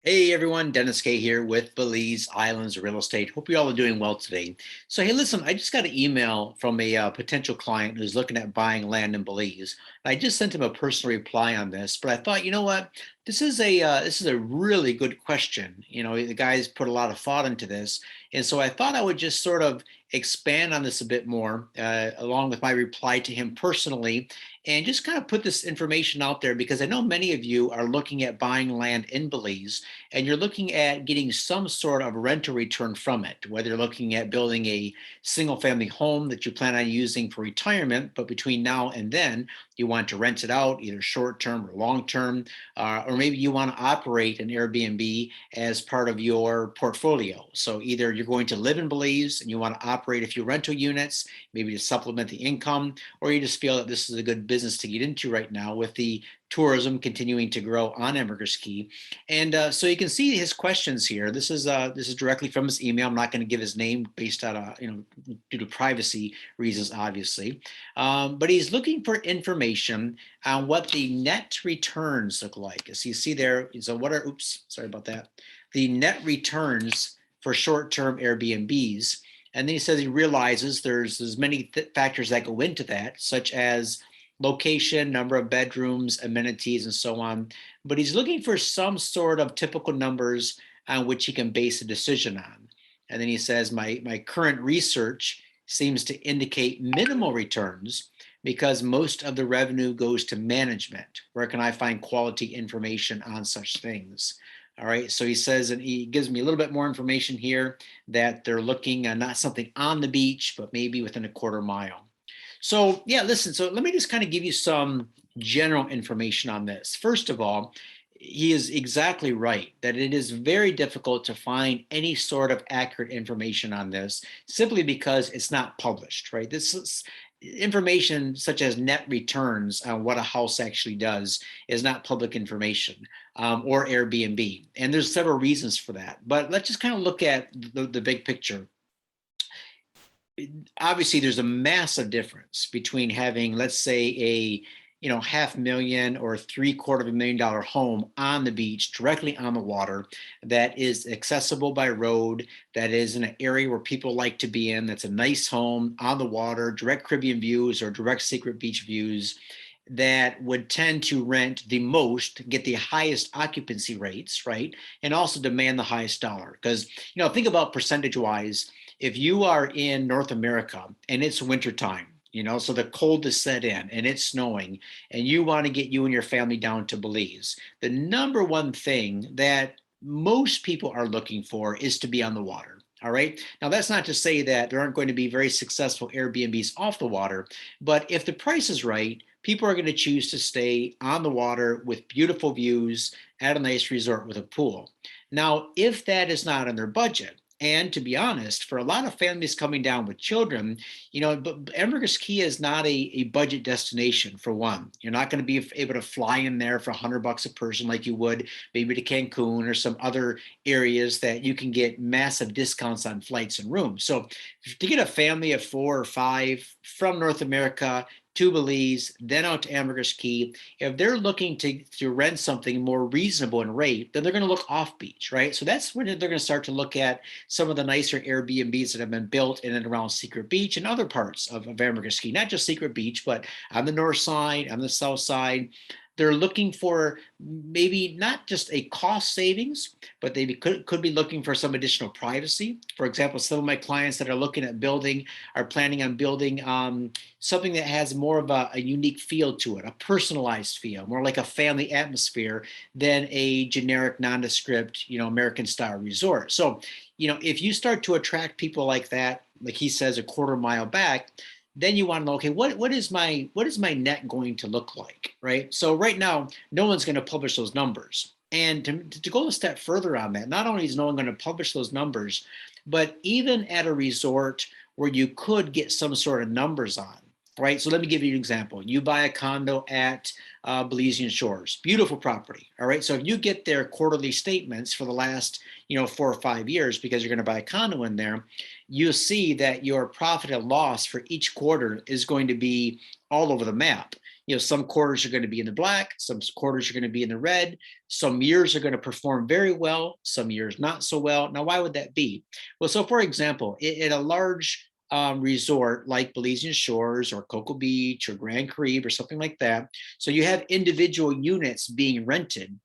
Hey everyone, Dennis K here with Belize Islands Real Estate. Hope you all are doing well today. So, hey, listen, I just got an email from a potential client who's looking at buying land in Belize. I just sent him a personal reply on this, but I thought, you know what, this is a really good question. The guy's put a lot of thought into this, and so I thought I would just sort of expand on this a bit more, along with my reply to him personally, and just kind of put this information out there because I know many of you are looking at buying land in Belize and you're looking at getting some sort of rental return from it, whether you're looking at building a single family home that you plan on using for retirement, but between now and then, you want to rent it out, either short term or long term, or maybe you want to operate an Airbnb as part of your portfolio. So either you're going to live in Belize and you want to operate a few rental units, maybe to supplement the income, or you just feel that this is a good business to get into right now with the tourism continuing to grow on Ambergris Caye. And so you can see his questions here. This is directly from his email. I'm not going to give his name based on due to privacy reasons, obviously. But he's looking for information on what the net returns look like. As you see there, so what are oops, sorry about that. The net returns for short-term Airbnbs. And then he says he realizes there's many factors that go into that, such as location, number of bedrooms, amenities, and so on. But he's looking for some sort of typical numbers on which he can base a decision on. And then he says, my current research seems to indicate minimal returns because most of the revenue goes to management. Where can I find quality information on such things? All right, so he says, and he gives me a little bit more information here that they're looking at not something on the beach, but maybe within a quarter mile. So, yeah, listen, so let me just kind of give you some general information on this. First of all, he is exactly right that it is very difficult to find any sort of accurate information on this simply because it's not published, right? This is information such as net returns on what a house actually does is not public information, or Airbnb. And there's several reasons for that. But let's just kind of look at the big picture. Obviously there's a massive difference between having, let's say, a $500,000 or $750,000 home on the beach directly on the water that is accessible by road, that is in an area where people like to be in, that's a nice home on the water, direct Caribbean views or direct secret beach views, that would tend to rent the most, get the highest occupancy rates, right? And also demand the highest dollar. Because, think about percentage wise, if you are in North America and it's wintertime, so the cold is set in and it's snowing, and you want to get you and your family down to Belize, the number one thing that most people are looking for is to be on the water. All right. Now, that's not to say that there aren't going to be very successful Airbnbs off the water, but if the price is right, people are going to choose to stay on the water with beautiful views at a nice resort with a pool. Now, if that is not in their budget, and to be honest, for a lot of families coming down with children, but Ambergris Caye is not a budget destination for one. You're not going to be able to fly in there for $100 a person like you would maybe to Cancun or some other areas that you can get massive discounts on flights and rooms. So to get a family of 4 or 5 from North America to Belize, then out to Ambergris Caye, if they're looking to rent something more reasonable in rate, then they're going to look off beach, right? So that's when they're going to start to look at some of the nicer Airbnbs that have been built in and around Secret Beach and other parts of Ambergris Caye, not just Secret Beach, but on the north side, on the south side. They're looking for maybe not just a cost savings, but they could be looking for some additional privacy. For example, some of my clients that are looking at building are planning on building something that has more of a unique feel to it, a personalized feel, more like a family atmosphere than a generic, nondescript, American style resort. So, if you start to attract people like that, like he says, a quarter mile back, then you want to know, okay, what is my net going to look like, right? So right now, no one's going to publish those numbers. And to go a step further on that, not only is no one going to publish those numbers, but even at a resort where you could get some sort of numbers on, right? So let me give you an example. You buy a condo at Belizean Shores, beautiful property. All right. So if you get their quarterly statements for the last, 4 or 5 years, because you're going to buy a condo in there, you'll see that your profit and loss for each quarter is going to be all over the map. Some quarters are going to be in the black, some quarters are going to be in the red. Some years are going to perform very well, some years not so well. Now, why would that be? Well, so for example, at a large resort like Belizean Shores or Cocoa Beach or Grand Caribe or something like that, so you have individual units being rented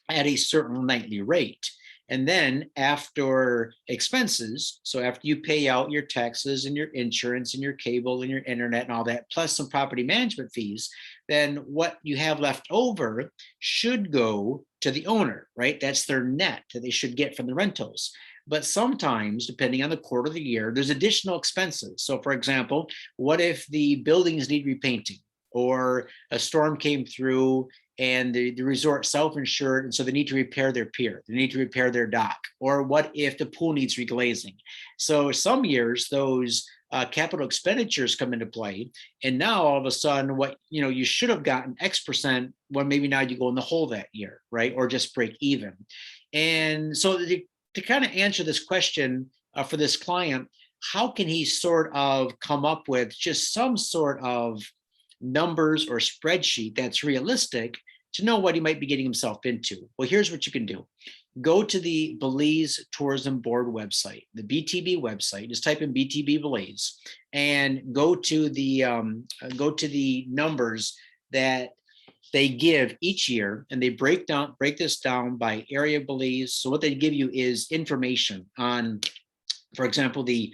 at a certain nightly rate. And then after expenses, so after you pay out your taxes and your insurance and your cable and your internet and all that, plus some property management fees, then what you have left over should go to the owner, right? That's their net that they should get from the rentals. But sometimes, depending on the quarter of the year, there's additional expenses. So for example, what if the buildings need repainting, or a storm came through and the resort self-insured, and so they need to repair their pier, they need to repair their dock? Or what if the pool needs reglazing? So some years those capital expenditures come into play, and now all of a sudden what you should have gotten X%, well, maybe now you go in the hole that year, right? Or just break even. And so to kind of answer this question for this client, how can he sort of come up with just some sort of numbers or spreadsheet that's realistic to know what he might be getting himself into? Well, here's what you can do. Go to the Belize Tourism Board website, the BTB website. Just type in BTB Belize and go to the numbers that they give each year, and they break this down by area of Belize. So what they give you is information on, for example, the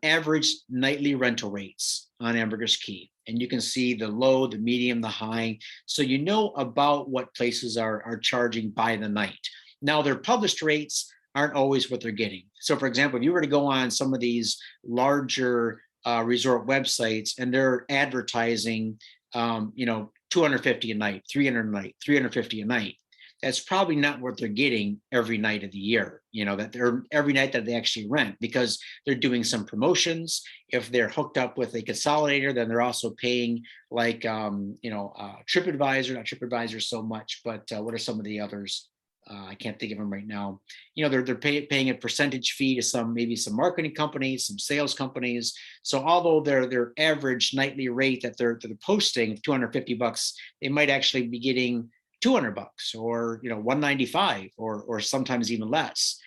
average nightly rental rates on Ambergris Caye. And you can see the low, the medium, the high. So you know about what places are charging by the night. Now, their published rates aren't always what they're getting. So for example, if you were to go on some of these larger resort websites and they're advertising, 250 a night, 300 a night, 350 a night, that's probably not what they're getting every night of the year, that they're every night that they actually rent, because they're doing some promotions. If they're hooked up with a consolidator, then they're also paying like, TripAdvisor, not TripAdvisor so much, but what are some of the others? I can't think of them right now. They're paying a percentage fee to maybe some marketing companies, some sales companies. So although their average nightly rate that they're posting $250, they might actually be getting $200 or 195 or sometimes even less,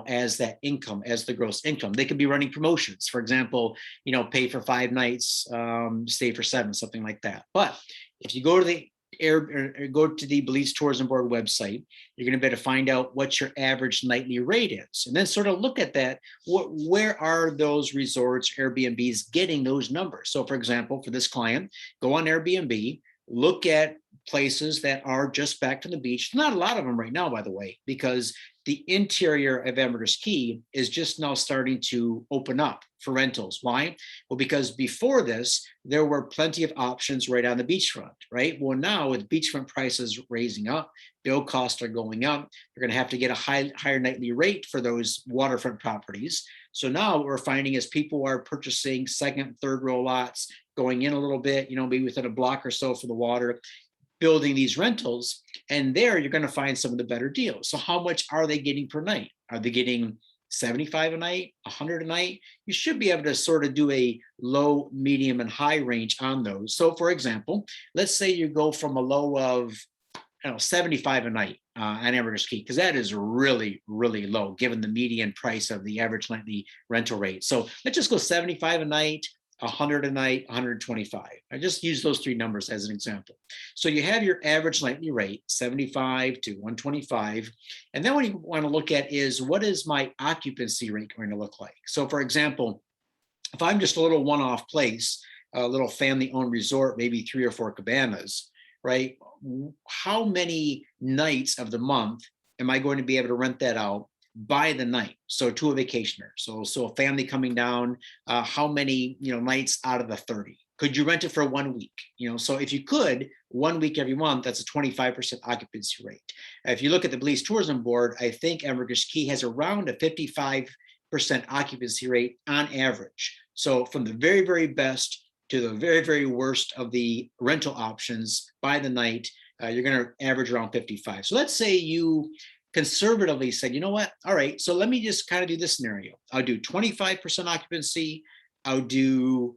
as that income, as the gross income. They could be running promotions, for example, pay for 5 nights, stay for 7, something like that. But if you go to the Belize Tourism Board website, you're going to be able to find out what your average nightly rate is, and then sort of look at that. Where are those resorts, Airbnbs, getting those numbers? So for example, for this client, go on Airbnb, look at places that are just back from the beach. Not a lot of them right now, by the way, because the interior of Ambergris Caye is just now starting to open up for rentals. Why? Well, because before this, there were plenty of options right on the beachfront, right? Well, now with beachfront prices raising up, bill costs are going up. They're going to have to get a higher nightly rate for those waterfront properties. So now what we're finding is people are purchasing second, third row lots, going in a little bit, maybe within a block or so for the water, building these rentals, and there you're going to find some of the better deals. So how much are they getting per night? Are they getting 75 a night, 100 a night? You should be able to sort of do a low, medium, and high range on those. So for example, let's say you go from a low of 75 a night on Ambergris Caye, because that is really, really low given the median price of the average nightly rental rate. So let's just go 75 a night, 100 a night, 125. I just use those 3 numbers as an example. So you have your average nightly rate, 75 to 125. And then what you want to look at is, what is my occupancy rate going to look like? So for example, if I'm just a little one-off place, a little family-owned resort, maybe 3 or 4 cabanas, right? How many nights of the month am I going to be able to rent that out by the night? So to a vacationer, so a family coming down, how many nights out of the 30 could you rent it for 1 week? So if you could, 1 week every month, that's a 25% occupancy rate. If you look at the Belize Tourism Board, I think Ambergris Caye has around a 55% occupancy rate on average. So from the very, very best to the very, very worst of the rental options by the night, you're going to average around 55. So let's say you conservatively said, what? All right, so let me just kind of do this scenario. I'll do 25% occupancy. I'll do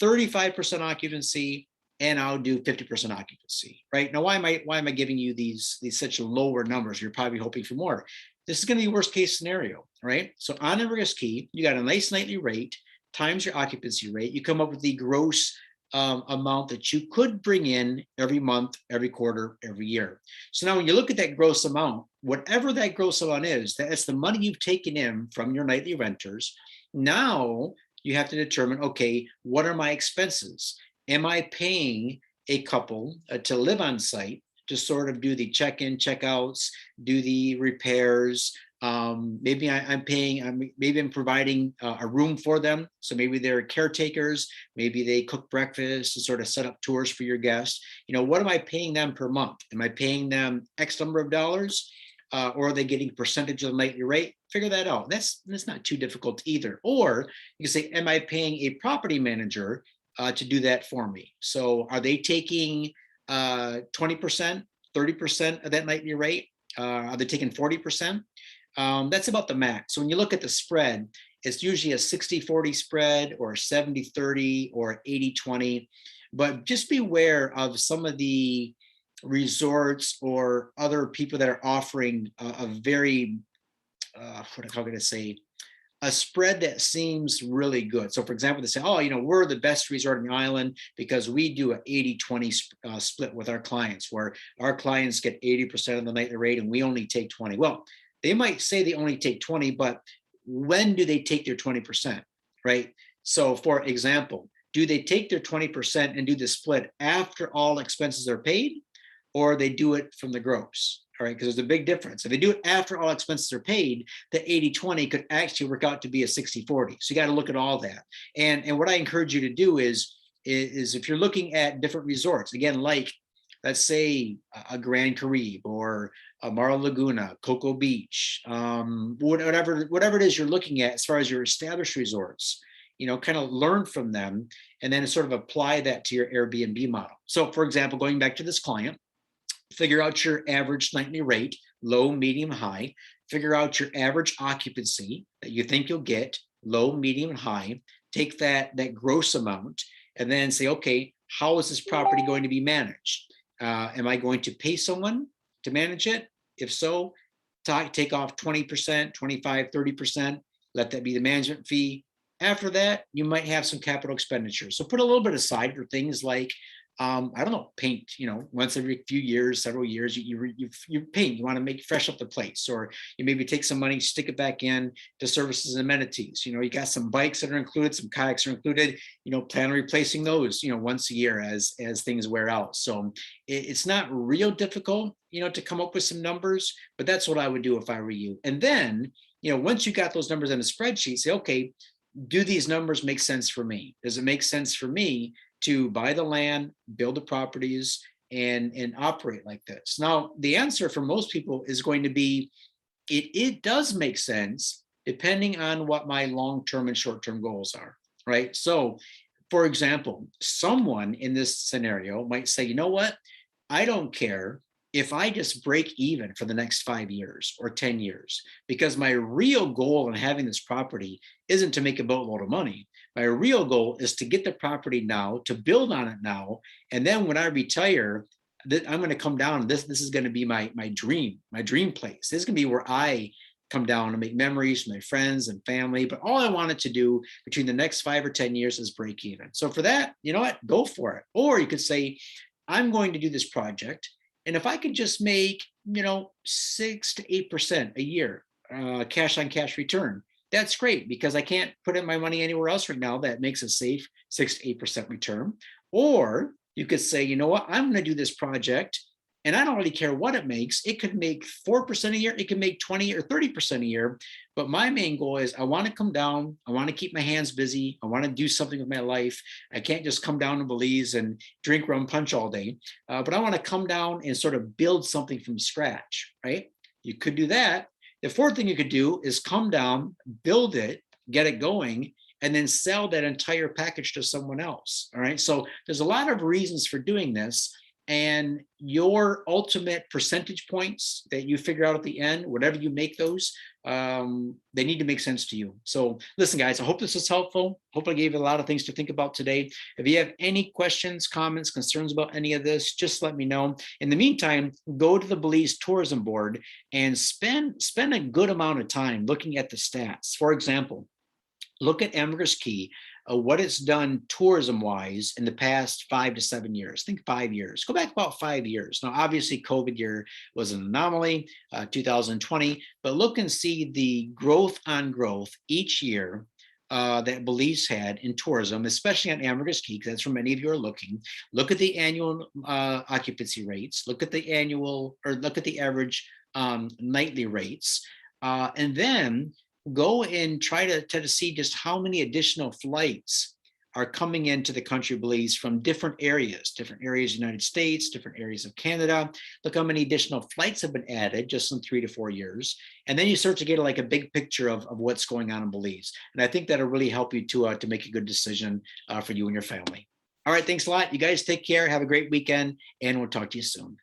35% occupancy, and I'll do 50% occupancy, right? Now, why am I giving you these such lower numbers? You're probably hoping for more. This is going to be worst case scenario, right? So on a risk key, you got a nice nightly rate times your occupancy rate. You come up with the gross amount that you could bring in every month, every quarter, every year. So now when you look at that gross amount, whatever that gross amount is, that's the money you've taken in from your nightly renters. Now you have to determine, okay, what are my expenses? Am I paying a couple to live on site to sort of do the check-in, check-outs, do the repairs? Maybe I'm paying, maybe I'm providing a room for them. So maybe they're caretakers, maybe they cook breakfast and sort of set up tours for your guests. What am I paying them per month? Am I paying them X number of dollars? Or are they getting a percentage of the nightly rate? Figure that out. That's not too difficult either. Or you can say, am I paying a property manager to do that for me? So are they taking 20%, 30% of that nightly rate? Are they taking 40%? That's about the max. So when you look at the spread, it's usually a 60-40 spread or a 70-30 or 80-20. But just beware of some of the resorts or other people that are offering a very, how can I say, a spread that seems really good. So for example, they say, oh, we're the best resort in the island because we do an 80-20 split with our clients, where our clients get 80% of the nightly rate and we only take 20. Well, they might say they only take 20, but when do they take their 20%, right? So for example, do they take their 20% and do the split after all expenses are paid, or they do it from the gross? All right, because there's a big difference. If they do it after all expenses are paid, the 80-20 could actually work out to be a 60-40. So you got to look at all that. And what I encourage you to do is if you're looking at different resorts, again, like let's say a Grand Caribe or a Mar Laguna, Cocoa Beach, whatever it is you're looking at as far as your established resorts, kind of learn from them and then sort of apply that to your Airbnb model. So for example, going back to this client, figure out your average nightly rate, low, medium, high. Figure out your average occupancy that you think you'll get, low, medium, high. Take that gross amount and then say, okay, how is this property going to be managed? Am I going to pay someone to manage it? If so, take off 20%, 25, 30%. Let that be the management fee. After that, you might have some capital expenditures. So put a little bit aside for things like, I don't know, paint, once every few years, several years, you paint, you want to make fresh up the place, or you maybe take some money, stick it back in to services and amenities. You got some bikes that are included, some kayaks are included, plan on replacing those, once a year as things wear out. So it's not real difficult, to come up with some numbers, but that's what I would do if I were you. And then, once you got those numbers in a spreadsheet, say, okay, do these numbers make sense for me? Does it make sense for me to buy the land, build the properties, and operate like this? Now, the answer for most people is going to be, it does make sense depending on what my long-term and short-term goals are, right? So, for example, someone in this scenario might say, you know what? I don't care if I just break even for the next 5 years or 10 years, because my real goal in having this property isn't to make a boatload of money. My real goal is to get the property now, to build on it now. And then when I retire, I'm going to come down. This is going to be my dream place. This is going to be where I come down and make memories with my friends and family. But all I wanted to do between the next 5 or 10 years is break even. So for that, you know what? Go for it. Or you could say, I'm going to do this project. And if I could just make, 6 to 8% a year, cash on cash return, that's great, because I can't put in my money anywhere else right now that makes a safe 6 to 8% return. Or you could say, you know what, I'm going to do this project and I don't really care what it makes. It could make 4% a year. It could make 20 or 30% a year. But my main goal is I want to come down. I want to keep my hands busy. I want to do something with my life. I can't just come down to Belize and drink rum punch all day. But I want to come down and sort of build something from scratch, right? You could do that. The fourth thing you could do is come down, build it, get it going, and then sell that entire package to someone else. All right. So there's a lot of reasons for doing this. and your ultimate percentage points that you figure out at the end, whatever you make those, they need to make sense to you. So listen, guys, I hope this was helpful. Hope I gave you a lot of things to think about today. If you have any questions, comments, concerns about any of this, just let me know. In the meantime, go to the Belize Tourism Board and spend a good amount of time looking at the stats. For example, look at Ambergris Caye, what it's done tourism wise in the past 5 to 7 years. Think 5 years. Go back about 5 years. Now, obviously, COVID year was an anomaly, 2020, but look and see the growth on growth each year that Belize had in tourism, especially on Ambergris Caye, because that's where many of you are looking. Look at the annual occupancy rates. Look at the average nightly rates, and then go and try to see just how many additional flights are coming into the country of Belize from different areas of the United States, different areas of Canada. Look how many additional flights have been added just in 3 to 4 years. And then you start to get like a big picture of what's going on in Belize. And I think that'll really help you to make a good decision for you and your family. All right, thanks a lot. You guys take care. Have a great weekend, and we'll talk to you soon.